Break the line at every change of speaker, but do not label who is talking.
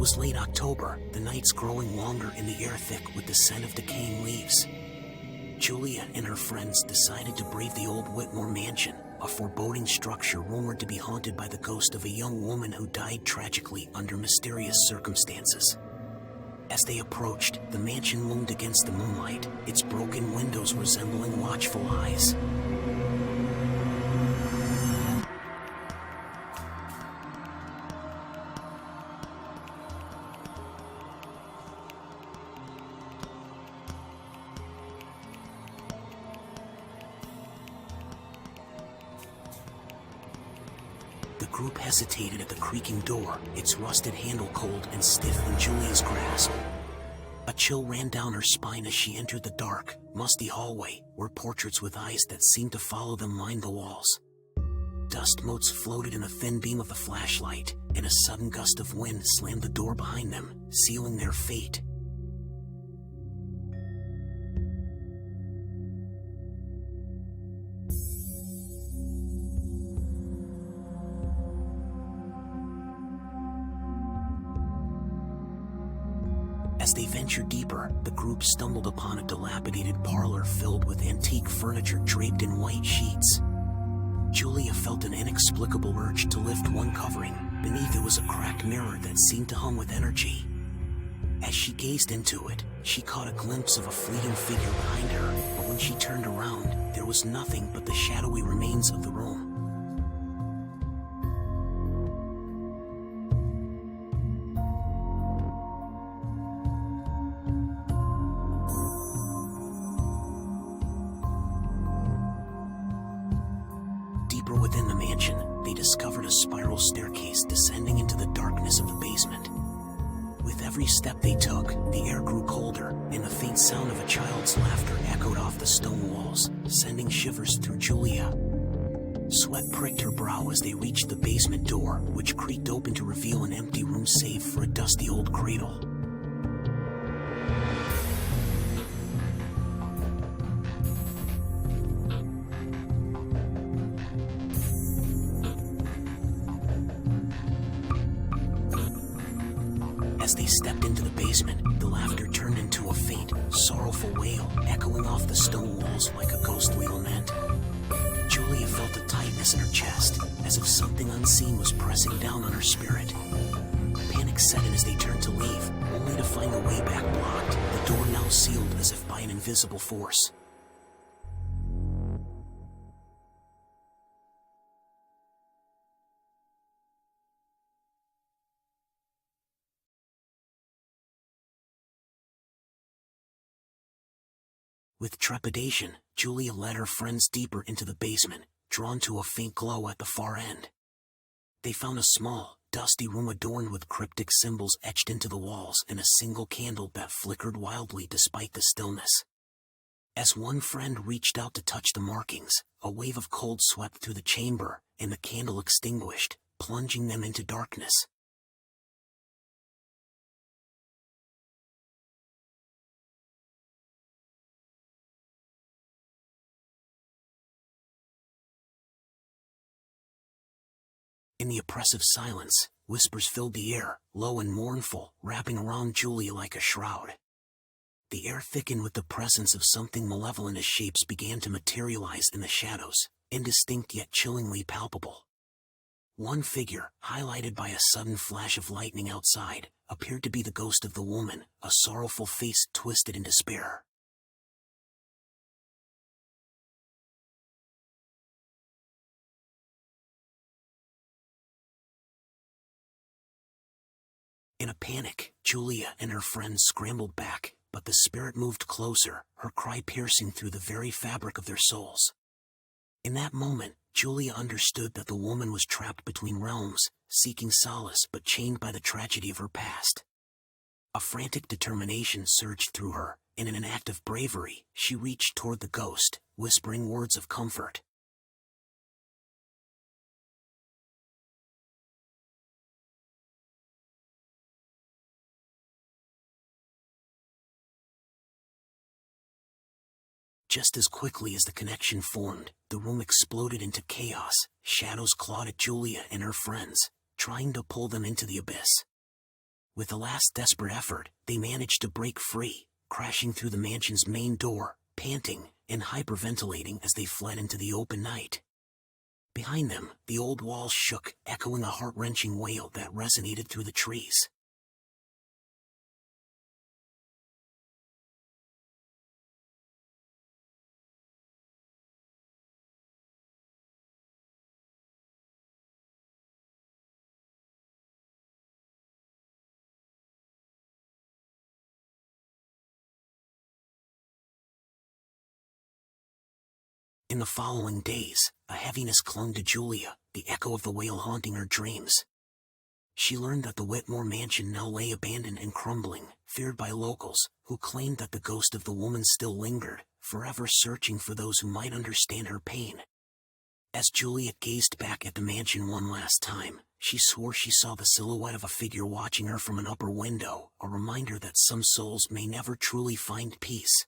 was late October, the nights growing longer and the air thick with the scent of decaying leaves. Julia and her friends decided to brave the old Whitmore Mansion, a foreboding structure rumored to be haunted by the ghost of a young woman who died tragically under mysterious circumstances. As they approached, the mansion loomed against the moonlight, its broken windows resembling watchful eyes. The group hesitated at the creaking door, its rusted handle cold and stiff in Julia's grasp. A chill ran down her spine as she entered the dark, musty hallway, where portraits with eyes that seemed to follow them lined the walls. Dust motes floated in the thin beam of the flashlight, and a sudden gust of wind slammed the door behind them, sealing their fate. As they ventured deeper, the group stumbled upon a dilapidated parlor filled with antique furniture draped in white sheets. Julia felt an inexplicable urge to lift one covering. Beneath it was a cracked mirror that seemed to hum with energy. As she gazed into it, she caught a glimpse of a fleeting figure behind her, but when she turned around, there was nothing but the shadowy remains of the room. Deeper within the mansion, they discovered a spiral staircase descending into the darkness of the basement. With every step they took, the air grew colder, and the faint sound of a child's laughter echoed off the stone walls, sending shivers through Julia. Sweat pricked her brow as they reached the basement door, which creaked open to reveal an empty room save for a dusty old cradle. As they stepped into the basement, the laughter turned into a faint, sorrowful wail, echoing off the stone walls like a ghostly lament. Julia felt a tightness in her chest, as if something unseen was pressing down on her spirit. Panic set in as they turned to leave, only to find the way back blocked, the door now sealed as if by an invisible force. With trepidation, Julia led her friends deeper into the basement, drawn to a faint glow at the far end. They found a small, dusty room adorned with cryptic symbols etched into the walls and a single candle that flickered wildly despite the stillness. As one friend reached out to touch the markings, a wave of cold swept through the chamber, and the candle extinguished, plunging them into darkness. In the oppressive silence, whispers filled the air, low and mournful, wrapping around Julia like a shroud. The air thickened with the presence of something malevolent as shapes began to materialize in the shadows, indistinct yet chillingly palpable. One figure, highlighted by a sudden flash of lightning outside, appeared to be the ghost of the woman, a sorrowful face twisted in despair. In a panic, Julia and her friends scrambled back, but the spirit moved closer, her cry piercing through the very fabric of their souls. In that moment, Julia understood that the woman was trapped between realms, seeking solace but chained by the tragedy of her past. A frantic determination surged through her, and in an act of bravery, she reached toward the ghost, whispering words of comfort. Just as quickly as the connection formed, the room exploded into chaos. Shadows clawed at Julia and her friends, trying to pull them into the abyss. With a last desperate effort, they managed to break free, crashing through the mansion's main door, panting and hyperventilating as they fled into the open night. Behind them, the old walls shook, echoing a heart-wrenching wail that resonated through the trees. In the following days, a heaviness clung to Julia, the echo of the wail haunting her dreams. She learned that the Whitmore Mansion now lay abandoned and crumbling, feared by locals, who claimed that the ghost of the woman still lingered, forever searching for those who might understand her pain. As Julia gazed back at the mansion one last time, she swore she saw the silhouette of a figure watching her from an upper window, a reminder that some souls may never truly find peace.